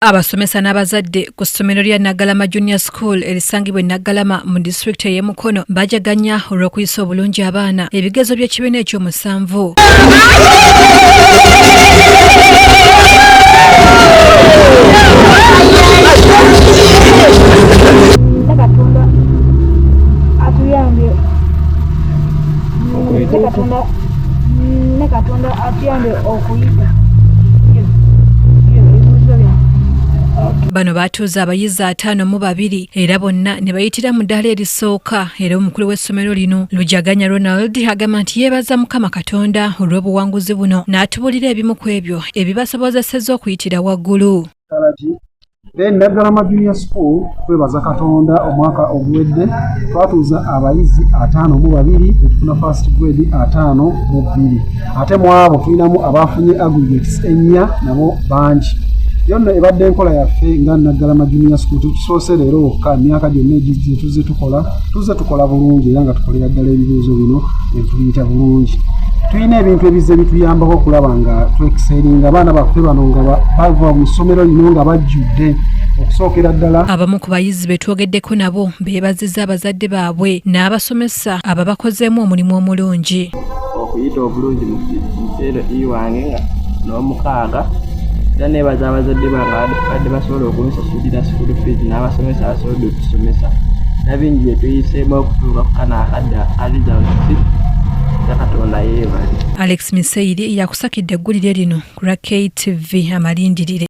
Abasomesa n'abazadde ku ssomero lya Naggalama Junior School erisangibwa Naggalama mu disitulikiti y'e Mukono Bajaganya olw'okuyisa obulungi abaana ebigezo by'ekibiina eky'omusanvu. Bano batuuza abayizi 52 era bonna ne bayitira mu ddaala erisooka era omukulu w'essomero lino Ly'Okuyita Ronald agamba nti yeebaza Mukama Katonda olw'obuwanguzi buno n'atubuulira ebimu ku ebyo ebibasobozesezza okuyitira waggulu. Naggalama Junior School twebaza Katonda omwaka oguwedde twatuuza abayizi 52 okufuna first grade 52 ate mu abo tulinamu abaafunye aggregates 4 nabo bangi. Yonna ebadde enkola yaffe nga Naggalama Junior School tukisoose leero wokka myaka gyonna egizze tuzze tukola bulungi era nga tukolera ddala ebibuuzo bino ebituyita bulungi. Tulina ebintu ebizze bituyambako okulaba nga twekiseeringa abaana baffe bano nga bava mu ssomero lino nga bajjudde okusookera ddala. Abamu ku bayizi be twogeddeko nabo beebazizza abazadde baabwe n'abasomesa ababakozeemu omulimu omulungi. Okuyita obulungi mu kiseera iwange nga n'omukaaga era neebaza abazadde bange badde basobola okusasulira school fees n'abasomesa abasobodde okusomesa nabingi bye tuyiseemu okutuuka ku kano akadde alizawusi Katonda yeebale. Alex Miseire yakusakidde eggulire lino ku KTV Amalindilire.